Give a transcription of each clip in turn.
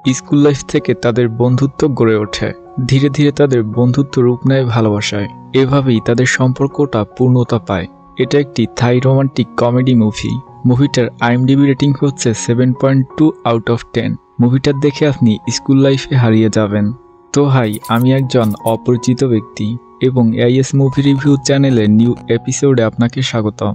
School life থেকে তাদের বন্ধুত্ব গড়ে ওঠে। ধীরে ধীরে তাদের বন্ধুত্ব রূপ নেয় ভালোবাসায়। এভাবেই তাদের সম্পর্কটা পূর্ণতা পায়। এটা একটি থাই রোমান্টিক কমেডি মুভি। মুভিটার IMDb রেটিং হচ্ছে 7.2 আউট অফ 10। মুভিটা দেখে আপনি স্কুল লাইফে হারিয়ে যাবেন। তো হাই, আমি একজন অপরিচিত ব্যক্তি এবং AIS মুভি রিভিউ চ্যানেলের নিউ এপিসোডে আপনাকে স্বাগতম।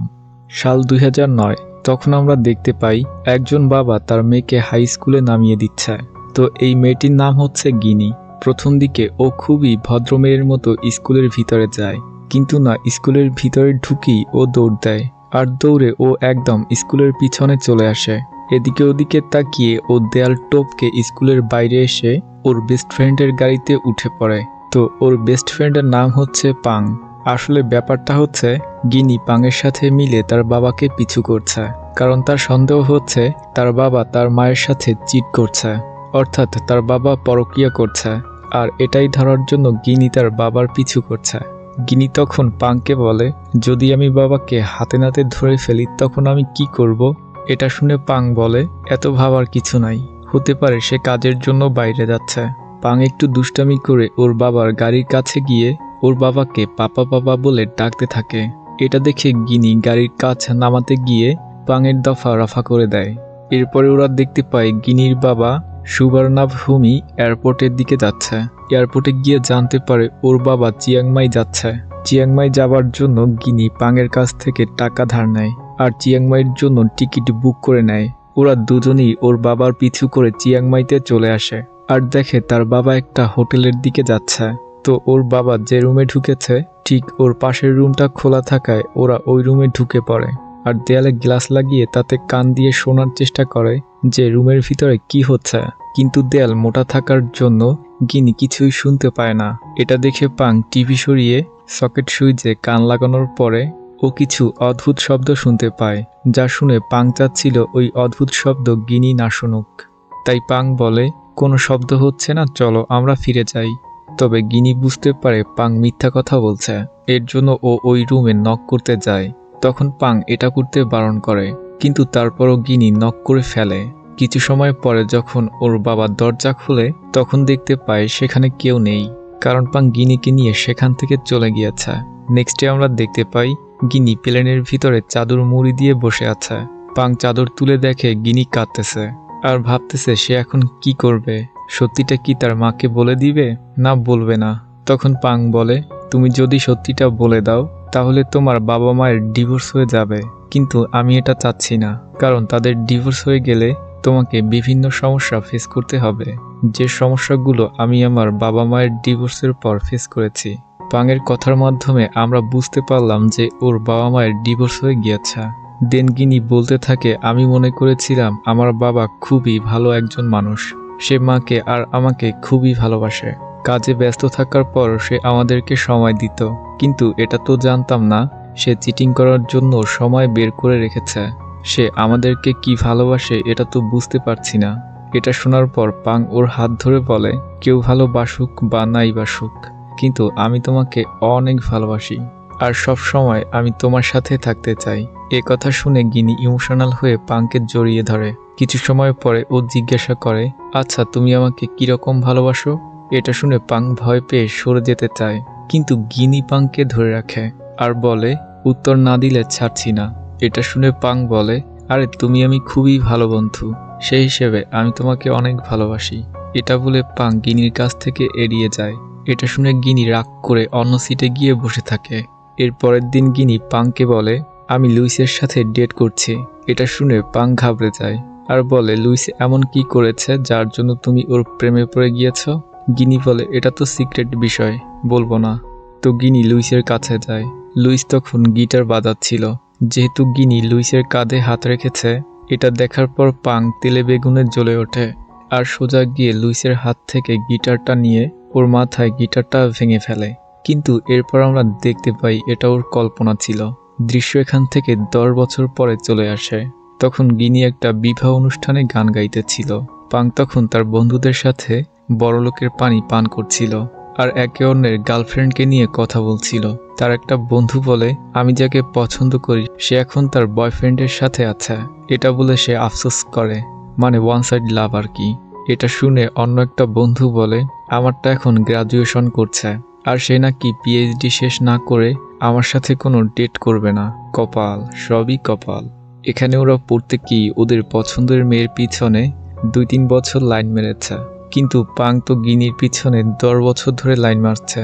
সাল 2009। তখন আমরা দেখতে পাই একজন বাবা তার মেয়েকে হাই স্কুলে নামিয়ে দিচ্ছে। তো এই মেয়েটির নাম হচ্ছে গিনি। প্রথম দিকে ও খুবই ভদ্র মেয়ের মতো স্কুলের ভিতরে যায়, কিন্তু না, স্কুলের ভিতরে ঢুকেই ও দৌড় দেয়। আর দৌড়ে ও একদম স্কুলের পিছনে চলে আসে। এদিকে ওদিকে তাকিয়ে ও দেয়াল টপকে স্কুলের বাইরে এসে ওর বেস্ট ফ্রেন্ডের গাড়িতে উঠে পড়ে। তো ওর বেস্ট ফ্রেন্ডের নাম হচ্ছে পাং। আসলে ব্যাপারটা হচ্ছে গিনি পাংয়ের সাথে মিলে তার বাবাকে পিছু করছে, কারণ তার সন্দেহ হচ্ছে তার বাবা তার মায়ের সাথে চিট করছে, অর্থাৎ তার বাবা পরকীয়া করছে। আর এটাই ধরার জন্য গিনি তার বাবার পিছু করছে। গিনি তখন পাংকে বলে, যদি আমি বাবাকে হাতে নাতে ধরে ফেলি তখন আমি কি করব? এটা শুনে পাং বলে, এত ভাবার কিছু নাই, হতে পারে সে কাজের জন্য বাইরে যাচ্ছে। পাং একটু দুষ্টামি করে ওর বাবার গাড়ির কাছে গিয়ে ওর বাবাকে পাপা পাপা বলে ডাকতে থাকে। এটা দেখে গিনি গাড়ির কাছ নামাতে গিয়ে পাংয়ের দফা রফা করে দেয়। এরপরে ওরা দেখতে পায় গিনির বাবা সুবর্ণাভূমি এয়ারপোর্টের দিকে যাচ্ছে। এয়ারপোর্টে গিয়ে জানতে পারে ওর বাবা চিয়াংমাই যাচ্ছে। চিয়াংমাই যাবার জন্য গিনি পাংয়ের কাছ থেকে টাকা ধার নেয় আর চিয়াংমাইয়ের জন্য টিকিট বুক করে নেয়। ওরা দুজনেই ওর বাবার পিছু করে চিয়াংমাইতে চলে আসে আর দেখে তার বাবা একটা হোটেলের দিকে যাচ্ছে। তো ওর বাবা যে রুমে ঢুকেছে ঠিক ওর পাশের রুমটা খোলা থাকায় ওরা ওই রুমে ঢুকে পড়ে আর দেয়ালে গ্লাস লাগিয়ে তাতে কান দিয়ে শোনার চেষ্টা করে যে রুমের ভিতরে কি হচ্ছে, কিন্তু দেয়াল মোটা থাকার জন্য গিনি কিছুই শুনতে পায় না। এটা দেখে পাং টিভি সরিয়ে সকেট সুইচে কান লাগানোর পরে ও কিছু অদ্ভুত শব্দ শুনতে পায়, যা শুনে পাং চাচ্ছিল ওই অদ্ভুত শব্দ গিনি না শুনুক। তাই পাং বলে, কোনো শব্দ হচ্ছে না, চলো আমরা ফিরে যাই। তবে গিনি বুঝতে পারে পাং মিথ্যা কথা বলছে। এর জন্য ও ওই রুমে নক করতে যায়। তখন পাং এটা করতে বারণ করে, কিন্তু তারপরও গিনি নক করে ফেলে। কিছু সময় পরে যখন ওর বাবা দরজা খুলে তখন দেখতে পায় সেখানে কেউ নেই, কারণ পাং গিনিকে নিয়ে সেখান থেকে চলে গিয়েছে। নেক্সটে আমরা দেখতে পাই গিনি প্লেনের ভিতরে চাদর মুড়ি দিয়ে বসে আছে। পাং চাদর তুলে দেখে গিনি কাঁদতেছে আর ভাবতেছে সে এখন কি করবে। সত্যিটা কি তার মাকে বলে দিবে, না বলবে না? তখন পাং বলে, তুমি যদি সত্যিটা বলে দাও তাহলে তোমার বাবা মায়ের ডিভোর্স হয়ে যাবে, কিন্তু আমি এটা চাচ্ছি না, কারণ তাদের ডিভোর্স হয়ে গেলে তোমাকে বিভিন্ন সমস্যা ফেস করতে হবে, যে সমস্যাগুলো আমি আমার বাবা মায়ের ডিভোর্সের পর ফেস করেছি। পাংয়ের কথার মাধ্যমে আমরা বুঝতে পারলাম যে ওর বাবা মায়ের ডিভোর্স হয়ে গিয়েছে। দেন গিনি বলতে থাকে, আমি মনে করেছিলাম আমার বাবা খুবই ভালো একজন মানুষ, সে মাকে আর আমাকে খুবই ভালোবাসে। কাজে ব্যস্ত থাকার পর সে আমাদেরকে সময় দিত, কিন্তু এটা তো জানতাম না সে চিটিং করার জন্য সময় বের করে রেখেছে। সে আমাদেরকে কি ভালোবাসে এটা তো বুঝতে পারছি না। এটা শোনার পর পাং ওর হাত ধরে বলে, কেউ ভালোবাসুক বা নাই বাসুক, কিন্তু আমি তোমাকে অনেক ভালোবাসি আর সব সময় আমি তোমার সাথে থাকতে চাই। এ কথা শুনে গিনি ইমোশনাল হয়ে পাংকে জড়িয়ে ধরে। কিছু সময় পরে ও জিজ্ঞাসা করে, আচ্ছা তুমি আমাকে কিরকম ভালোবাসো? এটা শুনে পাং ভয় পেয়ে সরে যেতে চায়, কিন্তু গিনি পাংকে ধরে রাখে আর বলে, উত্তর না দিলে ছাড়ছি না। এটা শুনে পাং বলে, আরে তুমি আমি খুবই ভালো বন্ধু, সেই হিসেবে আমি তোমাকে অনেক ভালোবাসি। এটা বলে পাং গিনির কাছ থেকে এড়িয়ে যায়। এটা শুনে গিনি রাগ করে অন্য সিটে গিয়ে বসে থাকে। এর পরের দিন গিনি পাংকে বলে, আমি লুইসের সাথে ডেট করছি। এটা শুনে পাং ঘাবড়ে যায় আর বলে, লুইস এমন কি করেছে যার জন্য তুমি ওর প্রেমে পড়ে গিয়েছ? গিনি বলে, এটা তো সিক্রেট বিষয়, বলবো না। তো গিনি লুইসের কাছে যায়। লুইস তখন গিটার বাজাচ্ছিল। যেহেতু গিনি লুইসের কাঁধে হাত রেখেছে, এটা দেখার পর পাং তেলে বেগুনে জ্বলে ওঠে আর সোজা গিয়ে লুইসের হাত থেকে গিটারটা নিয়ে ওর মাথায় গিটারটা ভেঙে ফেলে। কিন্তু এরপর আমরা দেখতে পাই এটা ওর কল্পনা ছিল। দৃশ্য এখান থেকে 10 বছর পরে চলে আসে। তখন গিনি একটা বিবাহ অনুষ্ঠানে গান গাইতেছিল। পাং তখন তার বন্ধুদের সাথে বড়লোকের পানি পান করছিল আর একে অন্যের গার্লফ্রেন্ডকে নিয়ে কথা বলছিল। তার একটা বন্ধু বলে, আমি যাকে পছন্দ করি সে এখন তার বয়ফ্রেন্ডের সাথে আছে। এটা বলে সে আফসোস করে, মানে ওয়ান সাইড লাভ আর কি। এটা শুনে অন্য একটা বন্ধু বলে আমারটা এখন গ্রাজুয়েশন করছে আর সে নাকি পিএইচডি শেষ না করে আমার সাথে কোনো ডেট করবে না। কপাল, সবই কপাল। এখানে ওরা প্রত্যেকেই ওদের পছন্দের মেয়ের পিছনে 2-3 বছর লাইন মেরেছে, কিন্তু পাং তো গিনির পিছনে 10 বছর ধরে লাইন মারছে।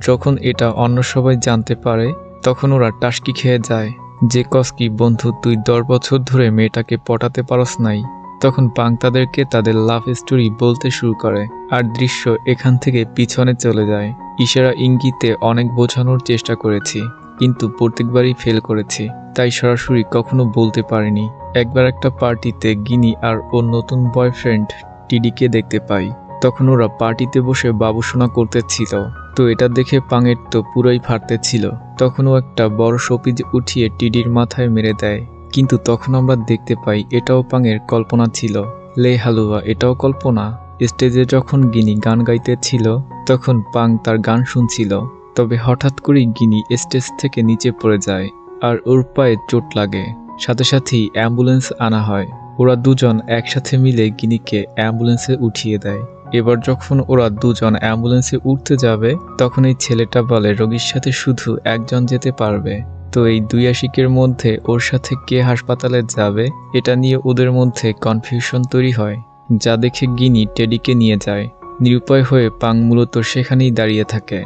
যখন এটা অন্য সবাই জানতে পারে তখন ওরা টাসকি খেয়ে যায় যে কস কি বন্ধু, তুই 10 বছর ধরে মেয়েটাকে পটাতে পারস নাই। তখন পাং তাদেরকে তাদের লাভ স্টোরি বলতে শুরু করে আর দৃশ্য এখান থেকে পিছনে চলে যায়। ইশারা ইঙ্গিতে অনেক বোঝানোর চেষ্টা করেছি, কিন্তু প্রত্যেকবারই ফেল করেছি, তাই সরাসরি কখনো বলতে পারিনি। একবার একটা পার্টিতে গিনি আর ওর নতুন বয়ফ্রেন্ড টিডিকে দেখতে পাই। তখন ওরা পার্টিতে বসে বাবুসোনা করতেছিল, তো এটা দেখে পাঙের তো পুরোই ফাটতে ছিল। তখন ও একটা বড় শপিজ উঠিয়ে টিডির মাথায় মেরে দেয়, কিন্তু তখন আমরা দেখতে পাই এটাও পাঙের কল্পনা ছিল। লে হালুয়া, এটাও কল্পনা। স্টেজে যখন গিনি গান গাইতেছিল তখন পাং তার গান শুনছিল, তবে হঠাৎ করেই গিনি স্টেজ থেকে নিচে পড়ে যায় আর ওর পায়ে চোট লাগে। সাথে সাথেই অ্যাম্বুলেন্স আনা হয়। ওরা দুজন একসাথে মিলে গিনিকে অ্যাম্বুলেন্সে উঠিয়ে দেয়। এবার যখন ওরা দুজন অ্যাম্বুলেন্সে উঠতে যাবে তখন এই ছেলেটা বলে রোগীর সাথে শুধু একজন যেতে পারবে। তো এই দুই আশিকের মধ্যে ওর সাথে কে হাসপাতালে যাবে এটা নিয়ে ওদের মধ্যে কনফিউশন তৈরি হয়, যা দেখে গিনি টেডিকে নিয়ে যায়। নিরুপায় হয়ে পাং মূলত সেখানেই দাঁড়িয়ে থাকে।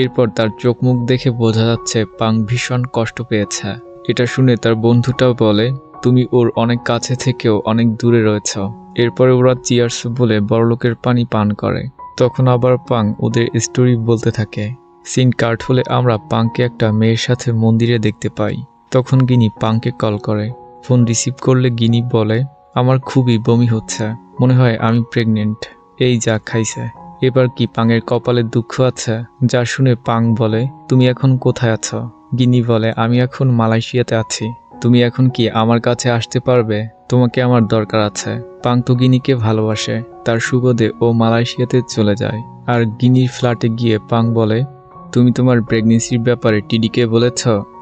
এরপর তার চোখ মুখ দেখে বোঝা যাচ্ছে পাং ভীষণ কষ্ট পেয়েছে। এটা শুনে তার বন্ধুটাও বলে তুমি ওর অনেক কাছে থেকেও অনেক দূরে রয়েছ। এরপরে ওরা চিয়ার্স বলে বড়লোকের পানি পান করে। তখন আবার পাং ওদের স্টোরি বলতে থাকে। সিন কাট হলে আমরা পাংকে একটা মেয়ের সাথে মন্দিরে দেখতে পাই। তখন গিনি পাংকে কল করে। ফোন রিসিভ করলে গিনি বলে আমার খুবই বমি হচ্ছে, মনে হয় আমি প্রেগনেন্ট। এই যা খাইছে। এবার কি পাঙের কপালে দুঃখ আছে? যা শুনে পাং বলে তুমি এখন কোথায় আছো? গিনি বলে আমি এখন মালয়েশিয়াতে আছি। তুমি এখন কি আমার কাছে আসতে পারবে? তোমাকে আমার দরকার আছে। পাং তো গিনিকে ভালোবাসে, তার সুবাদে ও মালয়েশিয়াতে চলে যায়। আর গিনির ফ্ল্যাটে গিয়ে পাং বলে তুমি তোমার প্রেগনেন্সির ব্যাপারে টিডিকে বলেছ?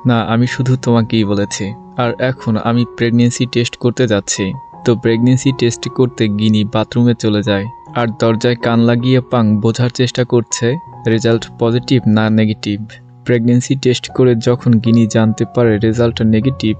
না, আমি শুধু তোমাকেই বলেছি। আর এখন আমি প্রেগনেন্সি টেস্ট করতে যাচ্ছি। তো প্রেগনেন্সি টেস্ট করতে গিনি বাথরুমে চলে যায় আর দরজায় কান লাগিয়ে পাং বোঝার চেষ্টা করছে রেজাল্ট পজিটিভ না নেগেটিভ। প্রেগনেন্সি টেস্ট করে যখন গিনি জানতে পারে রেজাল্ট নেগেটিভ,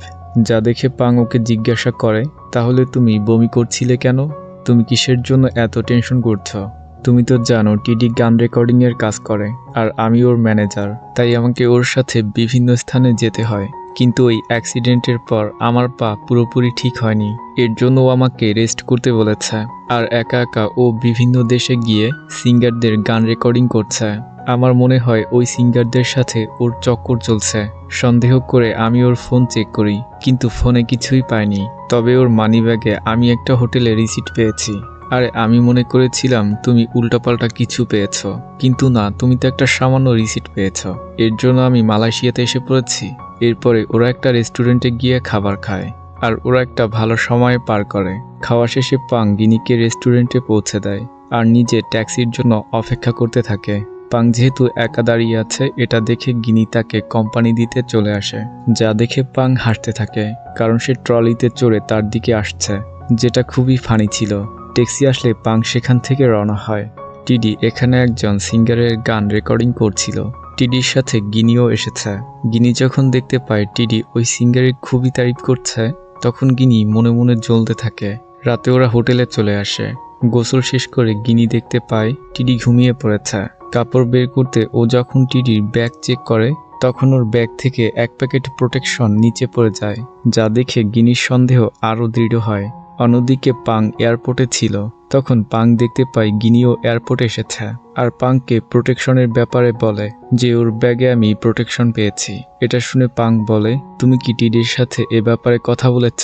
যা দেখে পাং ওকে জিজ্ঞাসা করে তাহলে তুমি বমি করছিলে কেন? তুমি কিসের জন্য এত টেনশন করছো? তুমি তো জানো টিডি গান রেকর্ডিংয়ের কাজ করে আর আমি ওর ম্যানেজার, তাই আমাকে ওর সাথে বিভিন্ন স্থানে যেতে হয়। কিন্তু ওই অ্যাক্সিডেন্টের পর আমার পা পুরোপুরি ঠিক হয়নি, এর জন্য ও আমাকে রেস্ট করতে বলেছে। আর একা একা ও বিভিন্ন দেশে গিয়ে সিঙ্গারদের গান রেকর্ডিং করছে। আমার মনে হয় ওই সিঙ্গারদের সাথে ওর চক্কর চলছে। সন্দেহ করে আমি ওর ফোন চেক করি, কিন্তু ফোনে কিছুই পাইনি। তবে ওর মানিব্যাগে আমি একটা হোটেলে রিসিট পেয়েছি। আরে আমি মনে করেছিলাম তুমি উল্টাপাল্টা কিছু পেয়েছ, কিন্তু না, তুমি তো একটা সামান্য রিসিট পেয়েছ। এর জন্য আমি মালয়েশিয়াতে এসে পড়েছি। এরপরে ওরা একটা রেস্টুরেন্টে গিয়ে খাবার খায় আর ওরা একটা ভালো সময় পার করে। খাওয়া শেষে পাং গিনিকে রেস্টুরেন্টে পৌঁছে দেয় আর নিজে ট্যাক্সির জন্য অপেক্ষা করতে থাকে। পাং যেহেতু একা দাঁড়িয়ে আছে এটা দেখে গিনি তাকে কোম্পানি দিতে চলে আসে, যা দেখে পাং হাসতে থাকে, কারণ সে ট্রলিতে চড়ে তার দিকে আসছে, যেটা খুবই ফানি ছিল। ট্যাক্সি আসলে পাং সেখান থেকে রওনা হয়। টিডি এখানে একজন সিঙ্গারের গান রেকর্ডিং করছিল। টিডির সাথে গিনিও এসেছে। গিনি যখন দেখতে পায় টিডি ওই সিঙ্গারের খুবই তারিফ করছে, তখন গিনি মনে মনে জ্বলতে থাকে। রাতে ওরা হোটেলে চলে আসে। গোসল শেষ করে গিনি দেখতে পায় টিডি ঘুমিয়ে পড়েছে। কাপড় বের করতে ও যখন টিডির ব্যাগ চেক করে তখন ওর ব্যাগ থেকে এক প্যাকেট প্রোটেকশন নিচে পড়ে যায়, যা দেখে গিনির সন্দেহ আরও দৃঢ় হয়। অন্যদিকে পাং এয়ারপোর্টে ছিল। তখন পাং দেখতে পাই গিনিও এয়ারপোর্টে এসেছে আর পাংকে প্রোটেকশনের ব্যাপারে বলে যে ওর ব্যাগে আমি প্রোটেকশন পেয়েছি। এটা শুনে পাং বলে তুমি কি টিডির সাথে এ ব্যাপারে কথা বলেছ?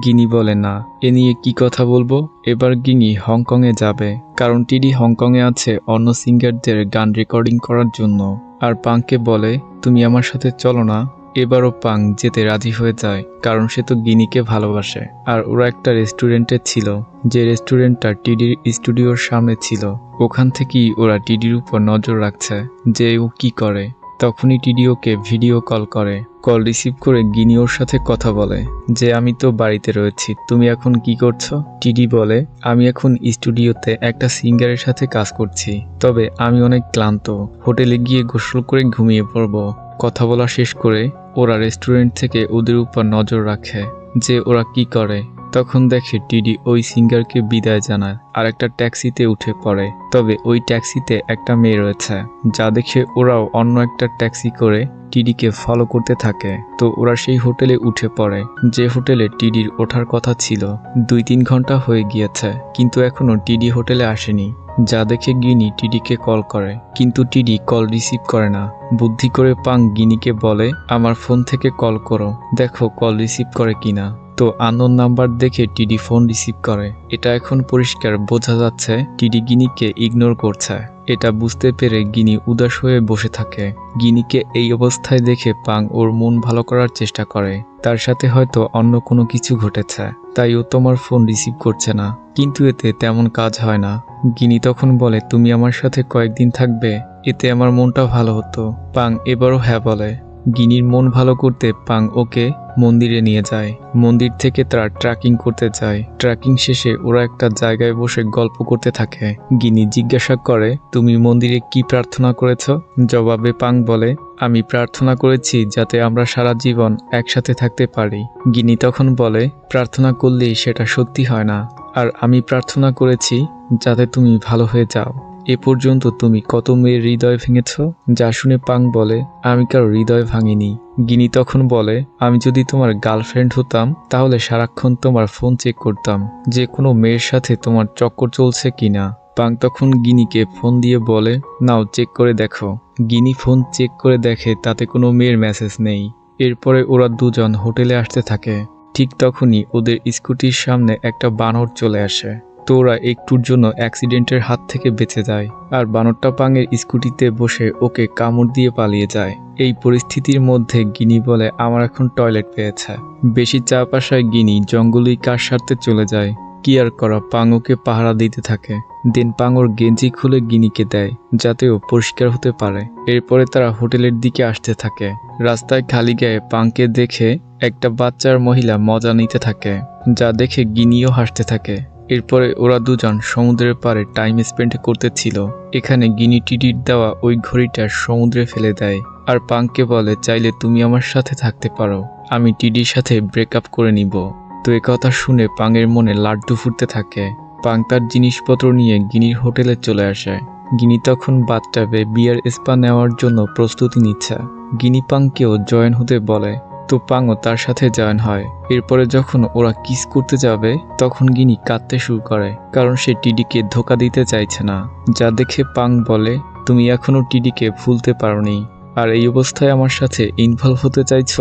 গিনি বলে না। এ নিয়ে কি কথা বলবো? এবার গিনি হংকংয়ে যাবে, কারণ টিডি হংকংয়ে আছে অন্য সিঙ্গারদের গান রেকর্ডিং করার জন্য। আর পাংকে বলে তুমি আমার সাথে চলো না। এবারও পাং যেতে রাজি হয়ে যায়, কারণ সে তো গিনিকে ভালোবাসে। আর ওরা একটা রেস্টুরেন্টে ছিল, যে রেস্টুরেন্টটা টিডির স্টুডিওর সামনে ছিল। ওখান থেকেই ওরা টিডির উপর নজর রাখছে যে ও কি করে। তখনই টিডি ওকে ভিডিও কল করে। কল রিসিভ করে গিনি ওর সাথে কথা বলে যে আমি তো বাড়িতে রয়েছি, তুমি এখন কি করছো? টিডি বলে আমি এখন স্টুডিওতে একটা সিঙ্গারের সাথে কাজ করছি, তবে আমি অনেক ক্লান্ত, হোটেলে গিয়ে গোসল করে ঘুমিয়ে পড়বো। কথা বলা শেষ করে ওরা রেস্টুরেন্ট থেকে ওদের উপর নজর রাখে যে ওরা কি করে। তখন দেখে টিডি ওই সিঙ্গারকে বিদায় জানায় আর একটা ট্যাক্সিতে উঠে পড়ে। তবে ওই ট্যাক্সিতে একটা মেয়ে রয়েছে, যা দেখে ওরাও অন্য একটা ট্যাক্সি করে টিডিকে ফলো করতে থাকে। তো ওরা সেই হোটেলে উঠে পড়ে যে হোটেলে টিডির ওঠার কথা ছিল। 2-3 ঘন্টা হয়ে গিয়েছে কিন্তু এখনো টিডি হোটেলে আসেনি, যা দেখে গিনি টিডিকে কল করে কিন্তু টিডি কল রিসিভ করে না। বুদ্ধি করে পাং গিনিকে বলে আমার ফোন থেকে কল করো, দেখো কল রিসিভ করে কিনা। তো আননোন নাম্বার দেখে টিডি ফোন রিসিভ করে। এটা এখন পরিষ্কার বোঝা যাচ্ছে টিডি গিনিকে ইগনোর করছে। এটা বুঝতে পেরে গিনি উদাস হয়ে বসে থাকে। গিনিকে এই অবস্থায় দেখে পাং ওর মন ভালো করার চেষ্টা করে, তার সাথে হয়তো অন্য কোনো কিছু ঘটেছে তাই ও তোমার ফোন রিসিভ করছে না, কিন্তু এতে তেমন কাজ হয় না। গিনি তখন বলে তুমি আমার সাথে কয়েকদিন থাকবে, এতে আমার মনটা ভালো হতো। পাং এবারও হ্যাঁ বলে। গিনির মন ভালো করতে পাং ওকে মন্দিরে নিয়ে যায়। মন্দির থেকে তারা ট্রেকিং করতে যায়। ট্রেকিং শেষে ওরা একটা জায়গায় বসে গল্প করতে থাকে। গিনি জিজ্ঞাসা করে তুমি মন্দিরে কি প্রার্থনা করেছ? জবাবে পাং বলে আমি প্রার্থনা করেছি যাতে আমরা সারা জীবন একসাথে থাকতে পারি। গিনি তখন বলে প্রার্থনা করলেই সেটা সত্যি হয় না, আর আমি প্রার্থনা করেছি যাতে তুমি ভালো হয়ে যাও। এ পর্যন্ত তুমি কত মেয়ের হৃদয় ভেঙেছ? যা শুনে পাং বলে আমি কারো হৃদয় ভাঙিনি। গিনি তখন বলে আমি যদি তোমার গার্লফ্রেন্ড হতাম তাহলে সারাক্ষণ তোমার ফোন চেক করতাম যে কোনো মেয়ের সাথে তোমার চক্কর চলছে কিনা। পাং তখন গিনিকে ফোন দিয়ে বলে নাও চেক করে দেখো। গিনি ফোন চেক করে দেখে তাতে কোনো মেয়ের মেসেজ নেই। এরপরে ওরা দুজন হোটেলে আসতে থাকে। ঠিক তখনই ওদের স্কুটির সামনে একটা বানর চলে আসে। তো ওরা একটুর জন্য অ্যাক্সিডেন্টের হাত থেকে বেঁচে যায়, আর বানরটা পাংয়ের স্কুটিতে বসে ওকে কামড় দিয়ে পালিয়ে যায়। এই পরিস্থিতির মধ্যে গিনি বলে আমার এখন টয়লেট পেয়েছে। বেশি চাপ আসায় গিনি জঙ্গলেই কাজ সারতে চলে যায়। কি আর করা, পাং ওকে পাহারা দিতে থাকে। দেন পাং ওর গেঞ্জি খুলে গিনিকে দেয় যাতে ও পরিষ্কার হতে পারে। এরপরে তারা হোটেলের দিকে আসতে থাকে। রাস্তায় খালি গায়ে পাংকে দেখে একটা বাচ্চার মহিলা মজা নিতে থাকে, যা দেখে গিনিও হাসতে থাকে। এরপরে ওরা দুজন সমুদ্রের পাড়ে টাইম স্পেন্ড করতেছিল। এখানে গিনি টিডির দেওয়া ওই ঘড়িটা সমুদ্রে ফেলে দেয় আর পাংকে বলে চাইলে তুমি আমার সাথে থাকতে পারো, আমি টিডির সাথে ব্রেকআপ করে নিব। তো একথা শুনে পাংয়ের মনে লাড্ডু ফুটতে থাকে। পাং তার জিনিসপত্র নিয়ে গিনির হোটেলে চলে আসে। গিনি তখন বাথটাবে বিয়ার স্পা নেওয়ার জন্য প্রস্তুতি নিচ্ছে। গিনি পাংকেও জয়েন হতে বলে, তো পাংও তার সাথে জয়েন হয়। এরপরে যখন ওরা কিস করতে যাবে তখন গিনি কাঁদতে শুরু করে, কারণ সে টিডিকে ধোকা দিতে চাইছে না। যা দেখে পাং বলে তুমি এখনো টিডিকে ভুলতে পারোনি, আর এই অবস্থায় আমার সাথে ইনভলভ হতে চাইছ?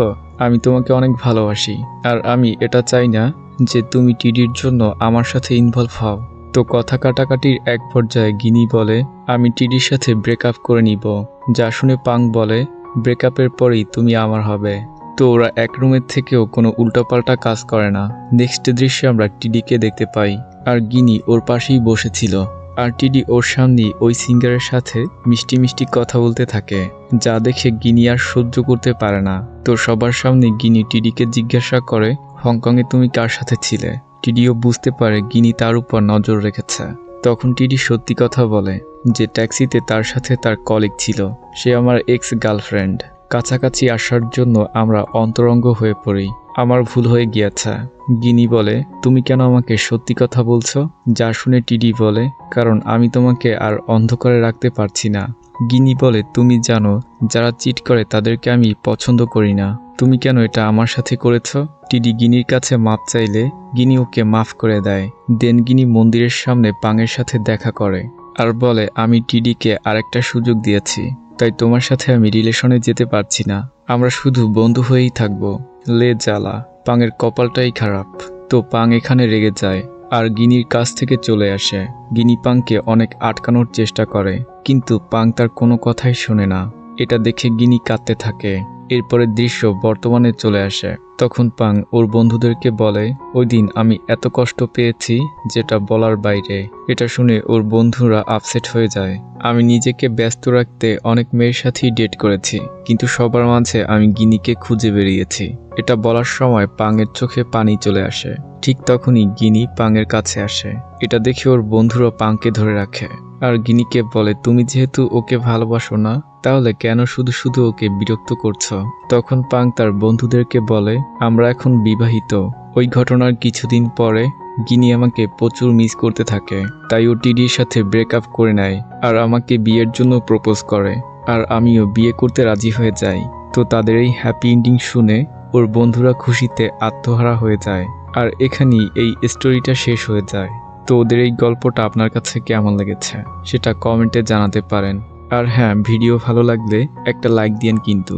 আমি তোমাকে অনেক ভালোবাসি, আর আমি এটা চাই না যে তুমি টিডির জন্য আমার সাথে ইনভলভ হও। তো কথা কাটাকাটির এক পর্যায়ে গিনি বলে আমি টিডির সাথে ব্রেকআপ করে নিব। যা শুনে পাং বলে ব্রেকআপের পরেই তুমি আমার হবে। তো ওরা এক রুমের থেকেও কোনো উল্টোপাল্টা কাজ করে না। নেক্সট দৃশ্যে আমরা টিডিকে দেখতে পাই, আর গিনি ওর পাশেই বসেছিল, আর টিডি ওর সামনেই ওই সিঙ্গারের সাথে মিষ্টি মিষ্টি কথা বলতে থাকে, যা দেখে গিনি আর সহ্য করতে পারে না। তো সবার সামনে গিনি টিডিকে জিজ্ঞাসা করে হংকংয়ে তুমি কার সাথে ছিলে? টিডিও বুঝতে পারে গিনি তার উপর নজর রেখেছে। তখন টিডি সত্যি কথা বলে যে ট্যাক্সিতে তার সাথে তার কলিগ ছিল, সে আমার এক্স গার্লফ্রেন্ড। কাছাকাছি আসার জন্য আমরা অন্তরঙ্গ হয়ে পড়ি, আমার ভুল হয়ে গিয়েছে। গিনি বলে তুমি কেন আমাকে সত্যি কথা বলছো? যা শুনে টিডি বলে কারণ আমি তোমাকে আর অন্ধকারে রাখতে পারছি না। গিনি বলে তুমি জানো যারা চিট করে তাদেরকে আমি পছন্দ করি না, তুমি কেন এটা আমার সাথে করেছো? টিডি গিনির কাছে মাপ চাইলে গিনি ওকে মাফ করে দেয়। দেন গিনি মন্দিরের সামনে পাংয়ের সাথে দেখা করে আর বলে আমি টিডিকে আরেকটা সুযোগ দিয়েছি, তাই তোমার সাথে আমি রিলেশনে যেতে পারছি না, আমরা শুধু বন্ধু হয়েই থাকবো। লে জ্বালা, পাংয়ের কপালটাই খারাপ। তো পাং এখানে রেগে যায় আর গিনির কাছ থেকে চলে আসে। গিনি পাংকে অনেক আটকানোর চেষ্টা করে, কিন্তু পাং তার কোনো কথাই শোনে না। এটা দেখে গিনি কাঁদতে থাকে। এরপরে দৃশ্য বর্তমানে চলে আসে। তখন পাং ওর বন্ধুদেরকে বলে, ওই দিন আমি এত কষ্ট পেয়েছি যেটা বলার বাইরে। এটা শুনে ওর বন্ধুরা আপসেট হয়ে যায়। আমি নিজেকে ব্যস্ত রাখতে অনেক মেয়ের সাথেই ডেট করেছি, কিন্তু সবার মাঝে আমি গিনিকে খুঁজে বেরিয়েছি। এটা বলার সময় পাংয়ের চোখে পানি চলে আসে। ঠিক তখনই গিনি পাংয়ের কাছে আসে। এটা দেখে ওর বন্ধুরা পাংকে ধরে রাখে আর গিনিকে বলে, তুমি যেহেতু ওকে ভালোবাসো না, তাহলে কেন শুধু শুধু ওকে বিরক্ত করছো? তখন পাং তার বন্ধুদেরকে বলে, আমরা এখন বিবাহিত। ওই ঘটনার কিছুদিন পরে গিনি আমাকে প্রচুর মিস করতে থাকে, তাই ও টিডির সাথে ব্রেকআপ করে নেয় আর আমাকে বিয়ের জন্য প্রপোজ করে, আর আমিও বিয়ে করতে রাজি হয়ে যাই। তো তাদের এই হ্যাপি এন্ডিং শুনে ওর বন্ধুরা খুশিতে আত্মহারা হয়ে যায়। আর এখানেই এই স্টোরিটা শেষ হয়ে যায়। তো ওদের এই গল্পটা আপনার কাছে কেমন লেগেছে সেটা কমেন্টে জানাতে পারেন। আর হ্যাঁ, ভিডিও ভালো লাগলে একটা লাইক দিয়েন কিন্তু।